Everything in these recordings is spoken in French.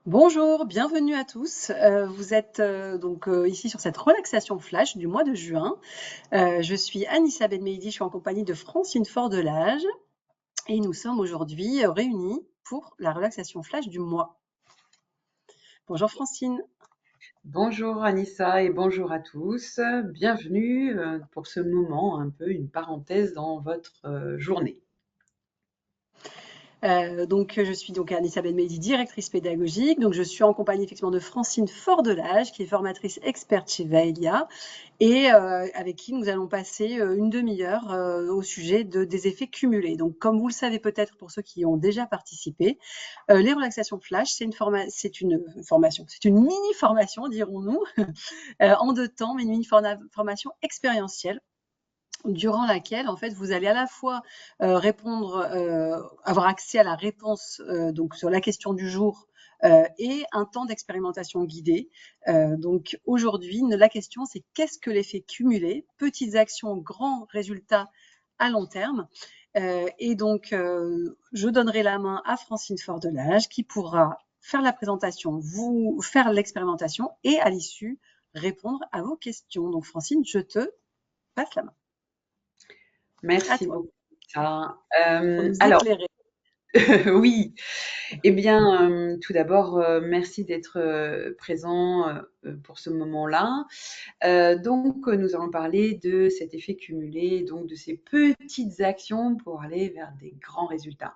Bonjour, bienvenue à tous. Vous êtes ici sur cette relaxation flash du mois de juin. Je suis Anissa Benmeidi, je suis en compagnie de Francine Fordelage et nous sommes aujourd'hui réunis pour la relaxation flash du mois. Bonjour Francine. Bonjour Anissa et bonjour à tous. Bienvenue pour ce moment, un peu une parenthèse dans votre journée. Je suis donc Anissa Benmeidi, directrice pédagogique. Donc je suis en compagnie effectivement de Francine Fordelage, qui est formatrice experte chez Vaelia et avec qui nous allons passer une demi-heure au sujet des effets cumulés. Donc, comme vous le savez peut-être pour ceux qui ont déjà participé, les relaxations flash, c'est une formation, c'est une mini-formation, dirons-nous, en 2 temps, mais une mini-formation expérientielle durant laquelle, en fait, vous allez à la fois avoir accès à la réponse donc sur la question du jour et un temps d'expérimentation guidée. Donc aujourd'hui, la question c'est qu'est-ce que l'effet cumulé? Petites actions, grands résultats à long terme. Je donnerai la main à Francine Fordelage qui pourra faire la présentation, vous faire l'expérimentation et à l'issue répondre à vos questions. Donc Francine, je te passe la main. À Merci toi beaucoup. Anissa. pour nous Alors, éclairer. oui, eh bien, tout d'abord, merci d'être présent pour ce moment-là. Nous allons parler de cet effet cumulé, donc de ces petites actions pour aller vers des grands résultats.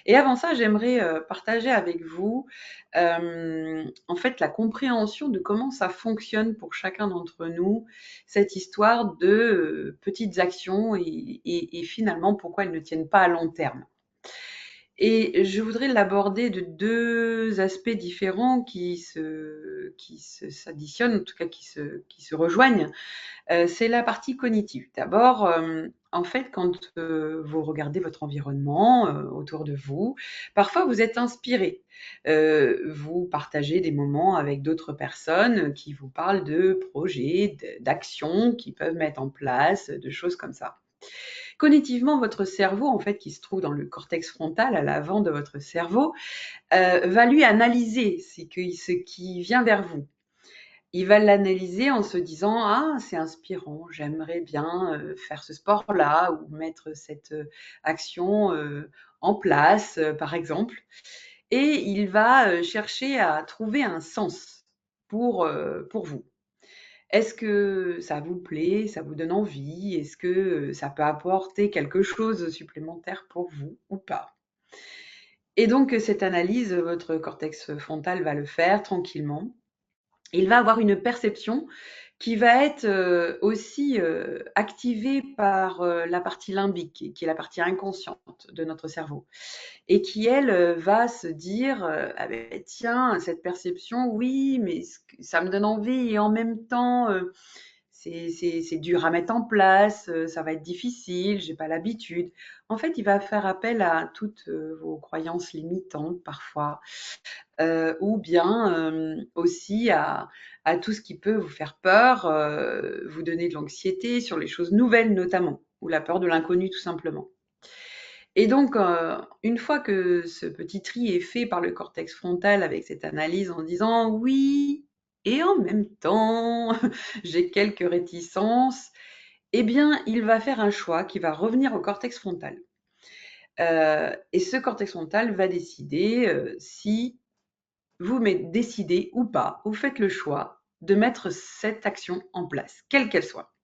Et avant ça, j'aimerais partager avec vous, en fait, la compréhension de comment ça fonctionne pour chacun d'entre nous, cette histoire de petites actions et finalement pourquoi elles ne tiennent pas à long terme. Et je voudrais l'aborder de deux aspects différents s'additionnent, en tout cas qui se rejoignent. C'est la partie cognitive. D'abord, en fait, quand vous regardez votre environnement autour de vous, parfois vous êtes inspiré. Vous partagez des moments avec d'autres personnes qui vous parlent de projets, d'actions qu'ils peuvent mettre en place, de choses comme ça. Cognitivement, votre cerveau, en fait, qui se trouve dans le cortex frontal, à l'avant de votre cerveau, va lui analyser ce qui vient vers vous. Il va l'analyser en se disant: «Ah, c'est inspirant, j'aimerais bien faire ce sport-là ou mettre cette action en place, par exemple». Et il va chercher à trouver un sens pour vous. Est-ce que ça vous plaît? Ça vous donne envie? Est-ce que ça peut apporter quelque chose supplémentaire pour vous ou pas? Et donc, cette analyse, votre cortex frontal va le faire tranquillement. Il va avoir une perception qui va être aussi activée par la partie limbique, qui est la partie inconsciente de notre cerveau, et qui, elle, va se dire ah ben, tiens, cette perception, oui, mais ça me donne envie, et en même temps, c'est dur à mettre en place, ça va être difficile, j'ai pas l'habitude. En fait, il va faire appel à toutes vos croyances limitantes parfois, ou bien aussi à tout ce qui peut vous faire peur, vous donner de l'anxiété sur les choses nouvelles notamment, ou la peur de l'inconnu tout simplement. Et donc, une fois que ce petit tri est fait par le cortex frontal avec cette analyse en disant oui, et en même temps, j'ai quelques réticences, eh bien, il va faire un choix qui va revenir au cortex frontal. Et ce cortex frontal va décider si vous décidez ou pas, vous faites le choix de mettre cette action en place, quelle qu'elle soit.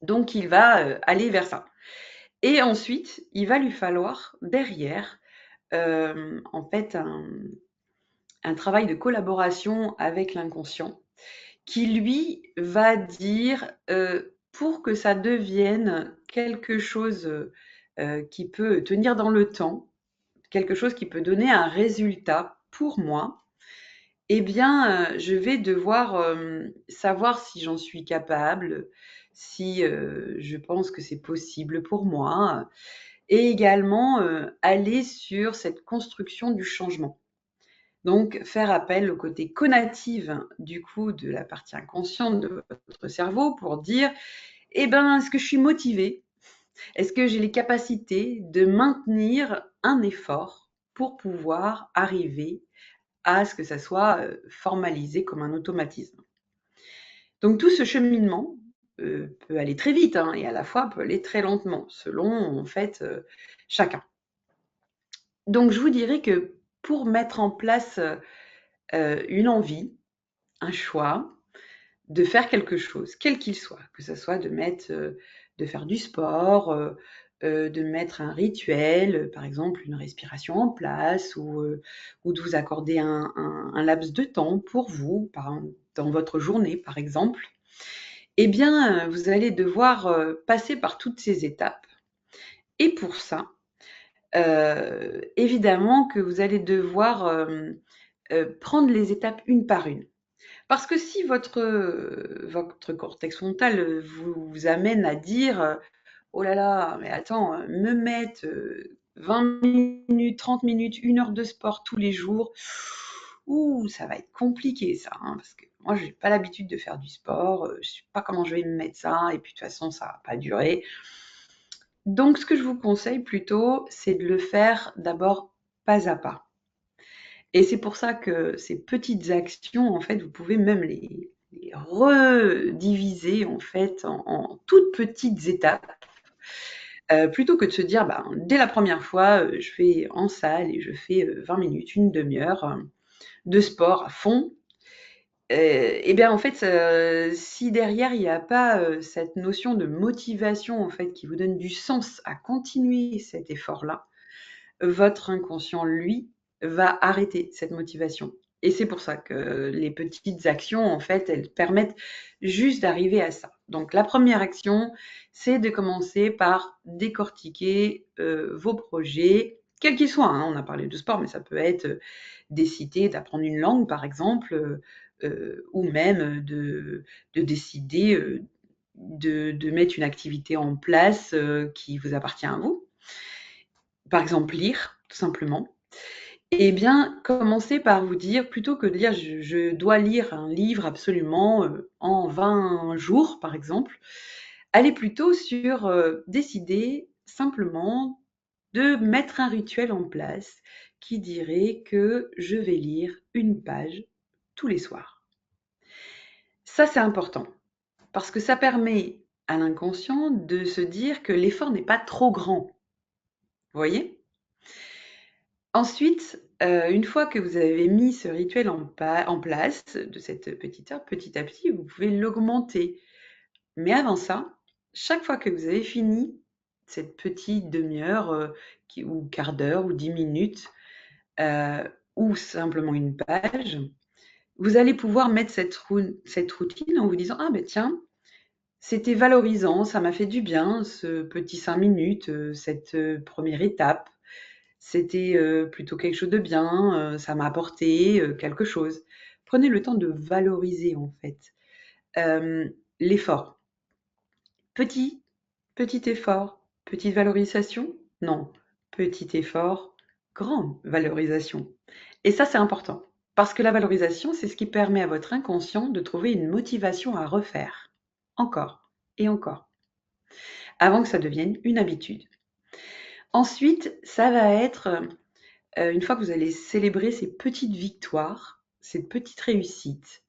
Donc, il va aller vers ça. Et ensuite, il va lui falloir derrière, en fait, un travail de collaboration avec l'inconscient qui, lui, va dire, pour que ça devienne quelque chose qui peut tenir dans le temps, quelque chose qui peut donner un résultat pour moi, eh bien, je vais devoir savoir si j'en suis capable, si je pense que c'est possible pour moi, et également aller sur cette construction du changement. Donc, faire appel au côté conatif du coup de la partie inconsciente de votre cerveau pour dire, eh ben, est-ce que je suis motivée? Est-ce que j'ai les capacités de maintenir un effort pour pouvoir arriver à ce que ça soit formalisé comme un automatisme. Donc tout ce cheminement peut aller très vite et à la fois peut aller très lentement, selon en fait chacun. Donc je vous dirais que pour mettre en place une envie, un choix, de faire quelque chose, quel qu'il soit, que ce soit de faire du sport, de mettre un rituel, par exemple une respiration en place, ou de vous accorder un laps de temps pour vous, dans votre journée par exemple, eh bien vous allez devoir passer par toutes ces étapes. Et pour ça, évidemment que vous allez devoir prendre les étapes une par une. Parce que si votre cortex frontal vous amène à dire oh là là, mais attends, me mettre 20 minutes, 30 minutes, 1 heure de sport tous les jours, ouh, ça va être compliqué ça, parce que moi, je n'ai pas l'habitude de faire du sport, je ne sais pas comment je vais me mettre ça, et puis de toute façon, ça ne va pas durer. Donc, ce que je vous conseille plutôt, c'est de le faire d'abord pas à pas. Et c'est pour ça que ces petites actions, en fait, vous pouvez même les rediviser en fait en toutes petites étapes, plutôt que de se dire, dès la première fois, je vais en salle et je fais 20 minutes, une demi-heure de sport à fond. Et bien en fait, si derrière il n'y a pas cette notion de motivation en fait qui vous donne du sens à continuer cet effort-là, votre inconscient, lui, va arrêter cette motivation. Et c'est pour ça que les petites actions, en fait, elles permettent juste d'arriver à ça. Donc la première action, c'est de commencer par décortiquer vos projets, quels qu'ils soient. On a parlé de sport, mais ça peut être décider d'apprendre une langue, par exemple, ou même de décider de mettre une activité en place qui vous appartient à vous. Par exemple, lire, tout simplement. Eh bien, commencez par vous dire, plutôt que de dire je dois lire un livre absolument en 20 jours, par exemple, allez plutôt sur décider simplement de mettre un rituel en place qui dirait que je vais lire une page tous les soirs. Ça, c'est important parce que ça permet à l'inconscient de se dire que l'effort n'est pas trop grand. Vous voyez ? Ensuite, une fois que vous avez mis ce rituel en place, de cette petite heure, petit à petit, vous pouvez l'augmenter. Mais avant ça, chaque fois que vous avez fini cette petite demi-heure, ou quart d'heure ou 10 minutes, ou simplement une page, vous allez pouvoir mettre cette routine en vous disant: «Ah tiens, c'était valorisant, ça m'a fait du bien ce petit 5 minutes, cette, première étape. C'était plutôt quelque chose de bien, ça m'a apporté quelque chose». Prenez le temps de valoriser en fait l'effort. Petit, petit effort, petite valorisation? Non, petit effort, grande valorisation. Et ça, c'est important. Parce que la valorisation, c'est ce qui permet à votre inconscient de trouver une motivation à refaire. Encore et encore. Avant que ça devienne une habitude. Ensuite, ça va être une fois que vous allez célébrer ces petites victoires, ces petites réussites,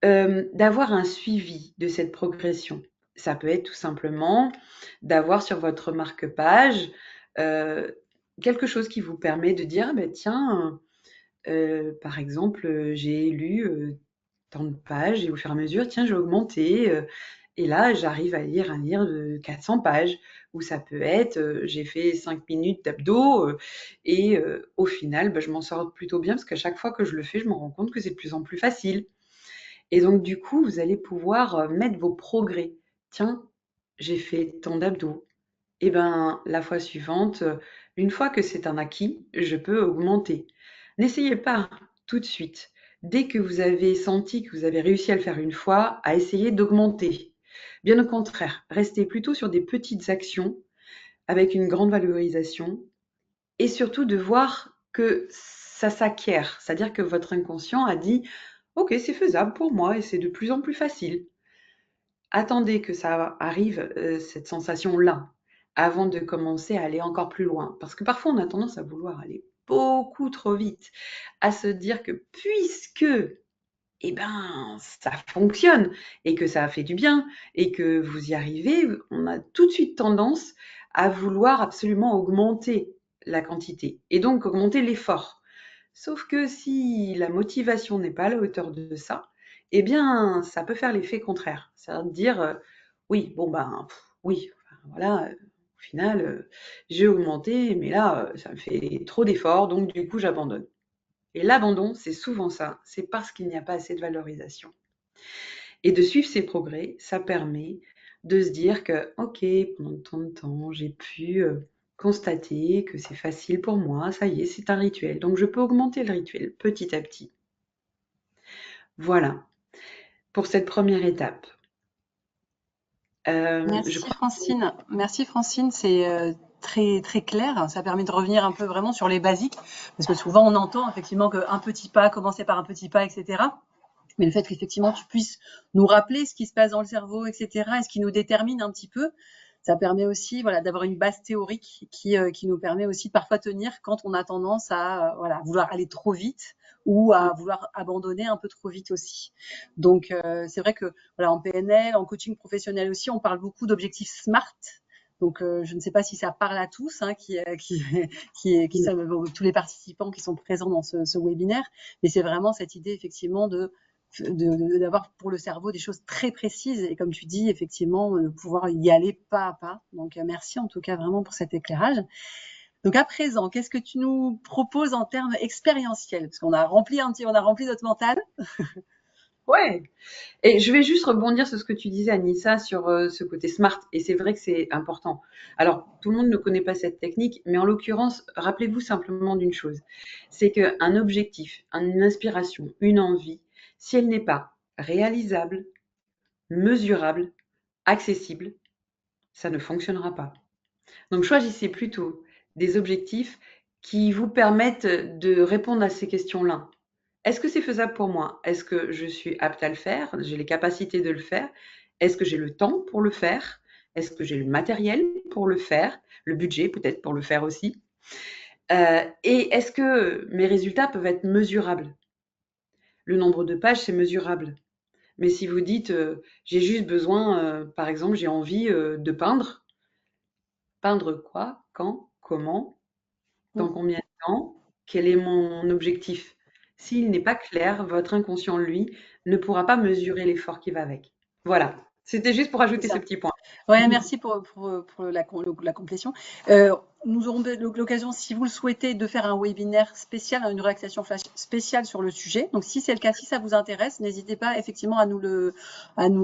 d'avoir un suivi de cette progression. Ça peut être tout simplement d'avoir sur votre marque-page quelque chose qui vous permet de dire: «Ah tiens, par exemple, j'ai lu tant de pages et au fur et à mesure, tiens, j'ai augmenté, et là, j'arrive à lire un livre de 400 pages». Ou ça peut être, j'ai fait 5 minutes d'abdos, et au final, je m'en sors plutôt bien parce qu'à chaque fois que je le fais, je me rends compte que c'est de plus en plus facile. Et donc du coup, vous allez pouvoir, mettre vos progrès. Tiens, j'ai fait tant d'abdos. Et la fois suivante, une fois que c'est un acquis, je peux augmenter. N'essayez pas tout de suite, dès que vous avez senti que vous avez réussi à le faire une fois, à essayer d'augmenter. Bien au contraire, restez plutôt sur des petites actions avec une grande valorisation et surtout de voir que ça s'acquiert. C'est-à-dire que votre inconscient a dit: «OK, c'est faisable pour moi et c'est de plus en plus facile». Attendez que ça arrive, cette sensation-là. avant de commencer à aller encore plus loin. Parce que parfois, on a tendance à vouloir aller beaucoup trop vite, à se dire que puisque ça fonctionne et que ça fait du bien et que vous y arrivez, on a tout de suite tendance à vouloir absolument augmenter la quantité et donc augmenter l'effort. Sauf que si la motivation n'est pas à la hauteur de ça, ça peut faire l'effet contraire. C'est-à-dire dire, oui, bon oui, enfin, voilà, au final, j'ai augmenté, mais là, ça me fait trop d'efforts, donc du coup, j'abandonne. Et l'abandon, c'est souvent ça, c'est parce qu'il n'y a pas assez de valorisation. Et de suivre ses progrès, ça permet de se dire que, ok, pendant tant de temps, j'ai pu constater que c'est facile pour moi, ça y est, c'est un rituel. Donc je peux augmenter le rituel petit à petit. Voilà, pour cette première étape. Je Merci crois Francine. Merci Francine, c'est très très clair. Ça permet de revenir un peu vraiment sur les basiques, parce que souvent on entend effectivement qu'un petit pas, commencer par un petit pas, etc. Mais le fait qu'effectivement tu puisses nous rappeler ce qui se passe dans le cerveau, etc., et ce qui nous détermine un petit peu, ça permet aussi, voilà, d'avoir une base théorique qui nous permet aussi de parfois tenir quand on a tendance à, voilà, vouloir aller trop vite ou à vouloir abandonner un peu trop vite aussi. Donc, c'est vrai que, voilà, en PNL, en coaching professionnel aussi, on parle beaucoup d'objectifs SMART. Donc, je ne sais pas si ça parle à tous, hein, tous les participants qui sont présents dans ce webinaire, mais c'est vraiment cette idée effectivement d'avoir pour le cerveau des choses très précises et comme tu dis effectivement de pouvoir y aller pas à pas. Donc merci en tout cas vraiment pour cet éclairage. Donc à présent, qu'est-ce que tu nous proposes en termes expérientiels? Parce qu'on a rempli notre mental. ouais. Et je vais juste rebondir sur ce que tu disais, Anissa, sur ce côté smart. Et c'est vrai que c'est important. Alors, tout le monde ne connaît pas cette technique, mais en l'occurrence, rappelez-vous simplement d'une chose. C'est qu'un objectif, une inspiration, une envie, si elle n'est pas réalisable, mesurable, accessible, ça ne fonctionnera pas. Donc, choisissez plutôt des objectifs qui vous permettent de répondre à ces questions-là. Est-ce que c'est faisable pour moi? Est-ce que je suis apte à le faire? J'ai les capacités de le faire? Est-ce que j'ai le temps pour le faire? Est-ce que j'ai le matériel pour le faire? Le budget peut-être pour le faire aussi? Et est-ce que mes résultats peuvent être mesurables? Le nombre de pages, c'est mesurable. Mais si vous dites, j'ai juste besoin, par exemple, j'ai envie de peindre. Peindre quoi? Quand? Comment? Dans combien de temps? Quel est mon objectif? S'il n'est pas clair, votre inconscient, lui, ne pourra pas mesurer l'effort qui va avec. Voilà, c'était juste pour C'est ajouter ce ça. petit point. Ouais, merci pour la complétion. Nous aurons l'occasion, si vous le souhaitez, de faire un webinaire spécial, une relaxation flash spéciale sur le sujet. Donc, si c'est le cas, si ça vous intéresse, n'hésitez pas effectivement à nous le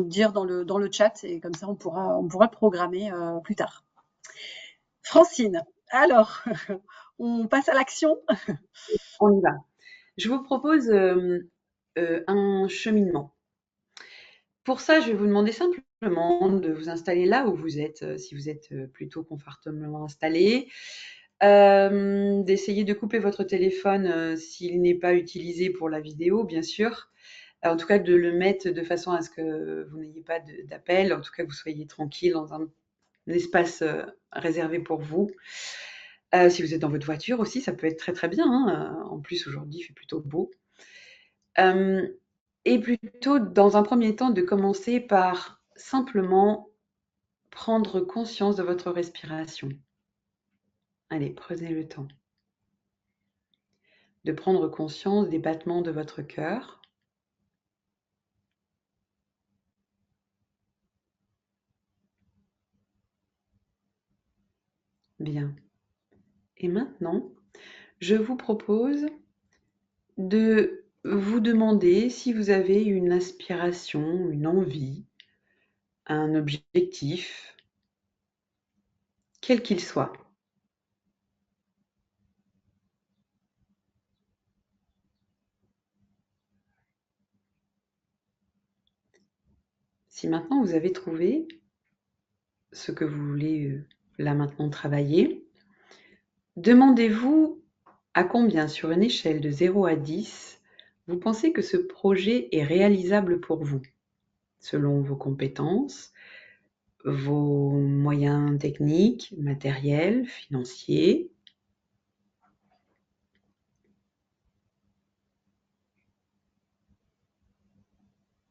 dire dans le chat et comme ça, on pourra le programmer plus tard. Francine, alors, on passe à l'action. On y va. Je vous propose un cheminement. Pour ça, je vais vous demander simplement de vous installer là où vous êtes, si vous êtes plutôt confortablement installé, d'essayer de couper votre téléphone s'il n'est pas utilisé pour la vidéo, bien sûr. En tout cas, de le mettre de façon à ce que vous n'ayez pas d'appel, en tout cas que vous soyez tranquille dans un espace réservé pour vous. Si vous êtes dans votre voiture aussi, ça peut être très très bien, hein. En plus, aujourd'hui, il fait plutôt beau. Et plutôt, dans un premier temps, de commencer par simplement prendre conscience de votre respiration. Allez, prenez le temps de prendre conscience des battements de votre cœur. Bien. Et maintenant, je vous propose de vous demander si vous avez une inspiration, une envie, un objectif, quel qu'il soit. Si maintenant vous avez trouvé ce que vous voulez là maintenant travailler, demandez-vous à combien sur une échelle de 0 à 10 vous pensez que ce projet est réalisable pour vous, selon vos compétences, vos moyens techniques, matériels, financiers.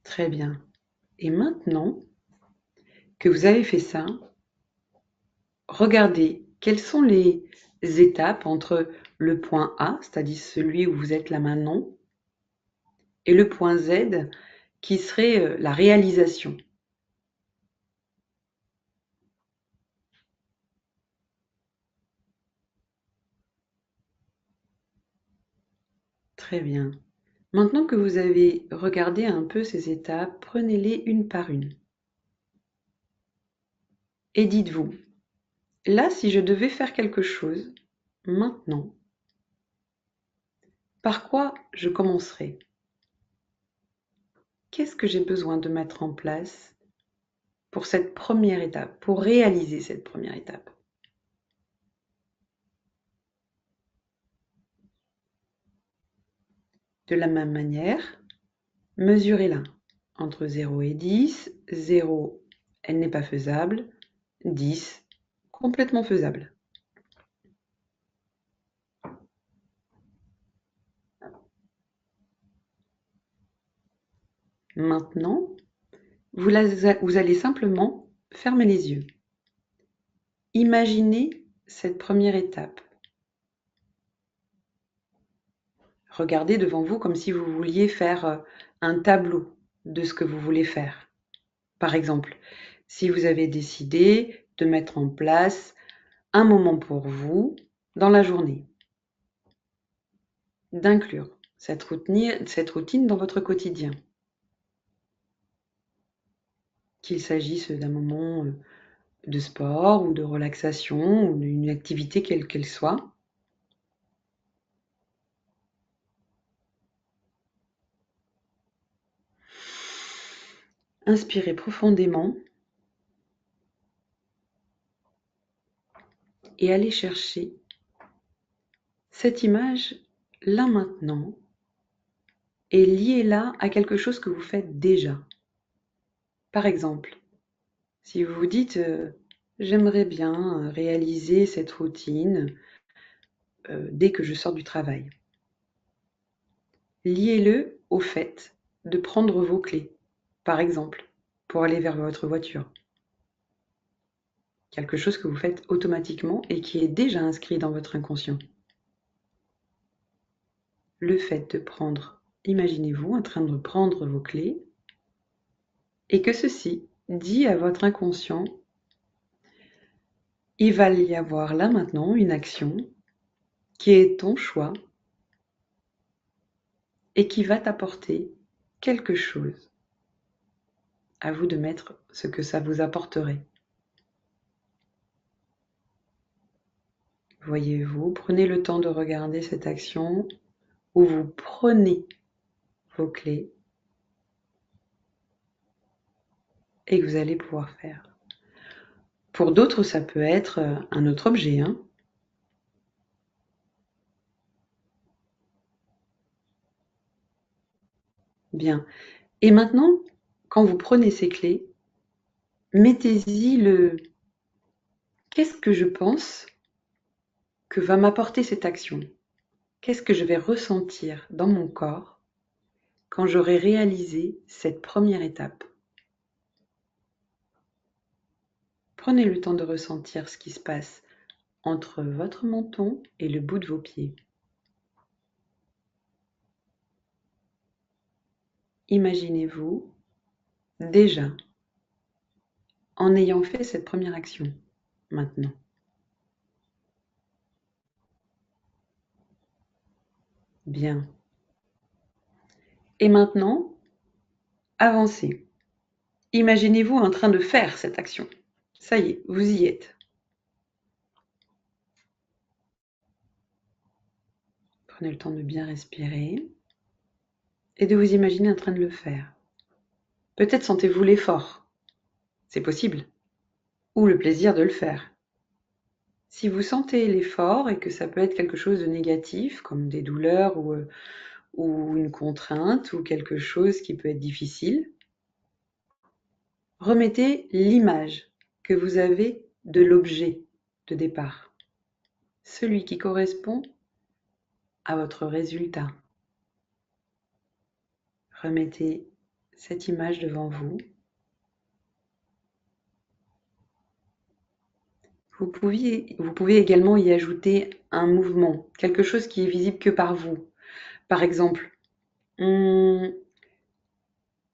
Très bien. Et maintenant que vous avez fait ça, regardez quelles sont les étapes entre le point A, c'est-à-dire celui où vous êtes là maintenant, et le point Z, qui serait la réalisation. Très bien. Maintenant que vous avez regardé un peu ces étapes, prenez-les une par une. Et dites-vous, là, si je devais faire quelque chose, maintenant, par quoi je commencerais? Qu'est-ce que j'ai besoin de mettre en place pour cette première étape, pour réaliser cette première étape? De la même manière, mesurez-la. Entre 0 et 10, 0, elle n'est pas faisable, 10, complètement faisable. Maintenant, vous allez simplement fermer les yeux. Imaginez cette première étape. Regardez devant vous comme si vous vouliez faire un tableau de ce que vous voulez faire. Par exemple, si vous avez décidé de mettre en place un moment pour vous dans la journée, d'inclure cette routine dans votre quotidien. Qu'il s'agisse d'un moment de sport ou de relaxation ou d'une activité quelle qu'elle soit. Inspirez profondément et allez chercher cette image là maintenant et liez-la à quelque chose que vous faites déjà. Par exemple, si vous vous dites j'aimerais bien réaliser cette routine dès que je sors du travail. Liez-le au fait de prendre vos clés, par exemple, pour aller vers votre voiture. Quelque chose que vous faites automatiquement et qui est déjà inscrit dans votre inconscient. Le fait de prendre, imaginez-vous en train de prendre vos clés et que ceci dit à votre inconscient, il va y avoir là maintenant une action qui est ton choix et qui va t'apporter quelque chose. À vous de mettre ce que ça vous apporterait. Voyez-vous, prenez le temps de regarder cette action où vous prenez vos clés et que vous allez pouvoir faire. Pour d'autres, ça peut être un autre objet. Bien. Et maintenant, quand vous prenez ces clés, mettez-y le qu'est-ce que je pense que va m'apporter cette action? Qu'est-ce que je vais ressentir dans mon corps quand j'aurai réalisé cette première étape? Prenez le temps de ressentir ce qui se passe entre votre menton et le bout de vos pieds. Imaginez-vous déjà en ayant fait cette première action maintenant. Bien. Et maintenant, avancez. Imaginez-vous en train de faire cette action. Ça y est, vous y êtes. Prenez le temps de bien respirer et de vous imaginer en train de le faire. Peut-être sentez-vous l'effort, c'est possible, ou le plaisir de le faire. Si vous sentez l'effort et que ça peut être quelque chose de négatif, comme des douleurs ou une contrainte ou quelque chose qui peut être difficile, remettez l'image que vous avez de l'objet de départ, celui qui correspond à votre résultat. Remettez cette image devant vous. Vous pouvez également y ajouter un mouvement, quelque chose qui est visible que par vous. Par exemple,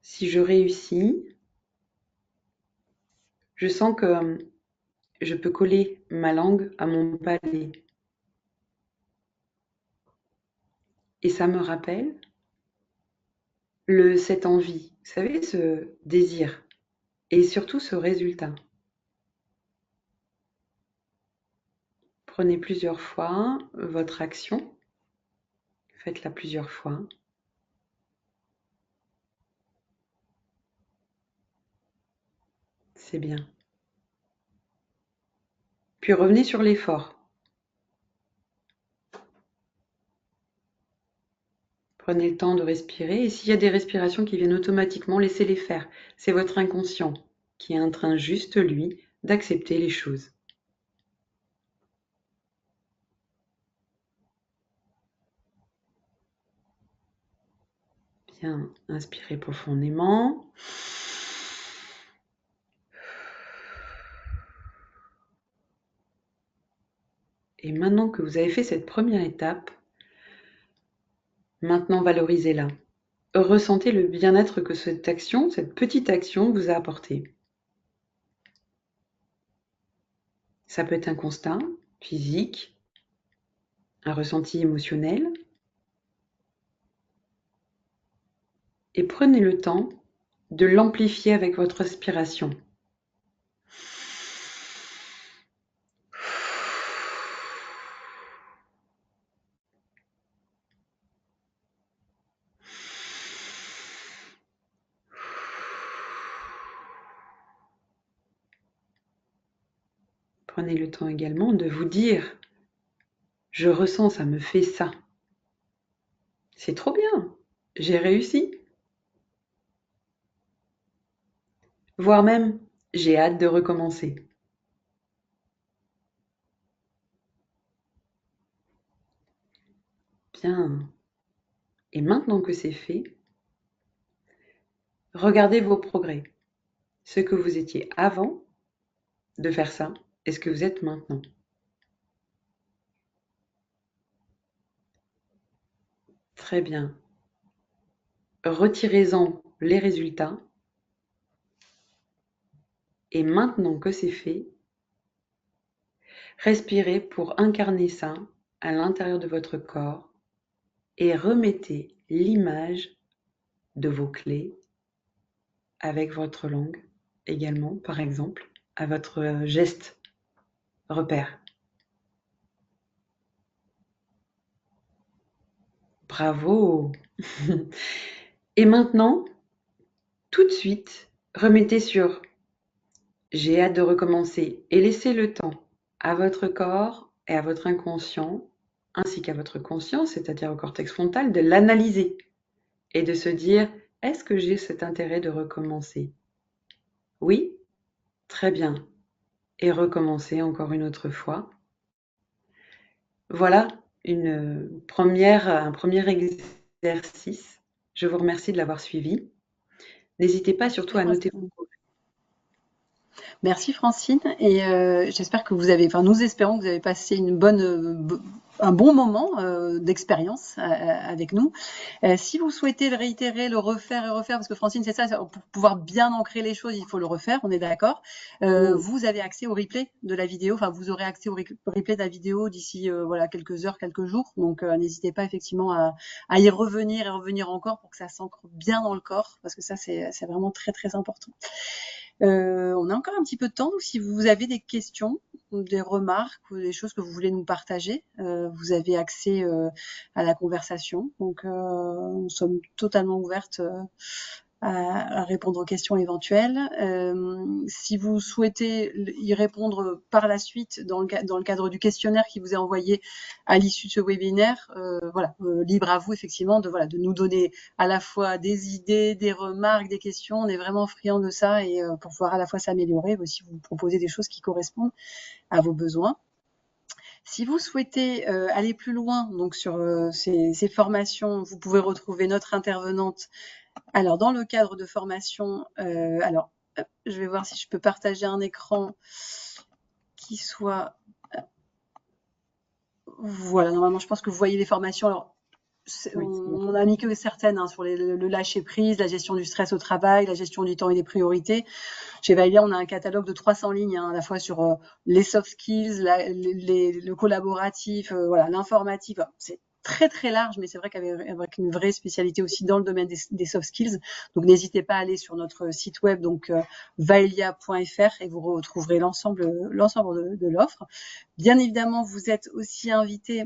si je réussis, je sens que je peux coller ma langue à mon palais. Et ça me rappelle cette envie, vous savez, ce désir et surtout ce résultat. Prenez plusieurs fois votre action, faites-la plusieurs fois. C'est bien. Puis revenez sur l'effort. Prenez le temps de respirer et s'il y a des respirations qui viennent automatiquement, laissez-les faire. C'est votre inconscient qui est en train juste, lui, d'accepter les choses. Bien, inspirez profondément. Et maintenant que vous avez fait cette première étape, maintenant valorisez-la. Ressentez le bien-être que cette action, cette petite action vous a apporté. Ça peut être un constat physique, un ressenti émotionnel. Et prenez le temps de l'amplifier avec votre respiration. Prenez le temps également de vous dire « Je ressens, ça me fait ça. C'est trop bien, j'ai réussi. » Voire même « J'ai hâte de recommencer. » Bien. Et maintenant que c'est fait, regardez vos progrès. Ce que vous étiez avant de faire ça et ce que vous êtes maintenant. Très bien. Retirez-en les résultats. Et maintenant que c'est fait, respirez pour incarner ça à l'intérieur de votre corps et remettez l'image de vos clés avec votre langue également, par exemple, à votre geste repère. Bravo! Et maintenant, tout de suite, remettez sur j'ai hâte de recommencer et laissez le temps à votre corps et à votre inconscient, ainsi qu'à votre conscience, c'est-à-dire au cortex frontal, de l'analyser et de se dire est-ce que j'ai cet intérêt de recommencer? Oui? Très bien. Et recommencer encore une autre fois. Voilà un premier exercice. Je vous remercie de l'avoir suivi. N'hésitez pas surtout à noter vos progrès. Merci Francine et j'espère que nous espérons que vous avez passé un bon moment d'expérience avec nous. Si vous souhaitez le réitérer, le refaire et refaire, parce que Francine, c'est ça, pour pouvoir bien ancrer les choses, il faut le refaire, on est d'accord. Vous avez accès au replay de la vidéo, enfin vous aurez accès au replay de la vidéo d'ici quelques heures, quelques jours. Donc n'hésitez pas effectivement à y revenir et revenir encore pour que ça s'ancre bien dans le corps, parce que ça c'est vraiment très très important. On a encore un petit peu de temps, donc si vous avez des questions, des remarques ou des choses que vous voulez nous partager, vous avez accès à la conversation. Donc nous sommes totalement ouvertes à répondre aux questions éventuelles. Si vous souhaitez y répondre par la suite dans le cadre du questionnaire qui vous est envoyé à l'issue de ce webinaire, voilà, libre à vous effectivement de nous donner à la fois des idées, des remarques, des questions. On est vraiment friands de ça et pour pouvoir à la fois s'améliorer, mais aussi vous proposer des choses qui correspondent à vos besoins. Si vous souhaitez aller plus loin donc sur ces formations, vous pouvez retrouver notre intervenante. Alors, dans le cadre de formation, je vais voir si je peux partager un écran qui soit... Voilà, normalement, je pense que vous voyez les formations. Alors, Oui, on n'en a mis que certaines sur le lâcher-prise, la gestion du stress au travail, la gestion du temps et des priorités. Chez Valia, on a un catalogue de 300 lignes, à la fois sur les soft skills, le collaboratif, voilà, l'informatique. C'est très très large, mais c'est vrai qu'avec une vraie spécialité aussi dans le domaine des soft skills. Donc n'hésitez pas à aller sur notre site web, donc vaelia.fr, et vous retrouverez l'ensemble de l'offre. Bien évidemment, vous êtes aussi invités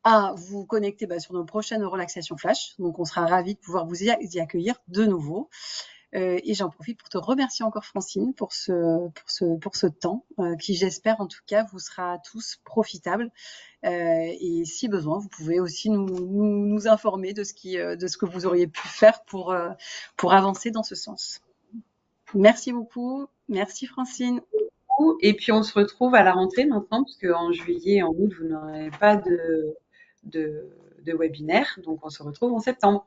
à vous connecter sur nos prochaines relaxations flash. Donc on sera ravis de pouvoir vous y accueillir de nouveau. Et j'en profite pour te remercier encore, Francine, pour ce temps qui, j'espère en tout cas, vous sera tous profitable. Et si besoin, vous pouvez aussi nous informer de ce que vous auriez pu faire pour avancer dans ce sens. Merci beaucoup. Merci, Francine. et puis on se retrouve à la rentrée maintenant, parce qu'en juillet et en août, vous n'aurez pas de webinaire, donc on se retrouve en septembre.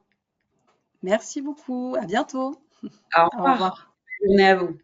Merci beaucoup. À bientôt. Au Au revoir. revoir. Bonne journée à vous.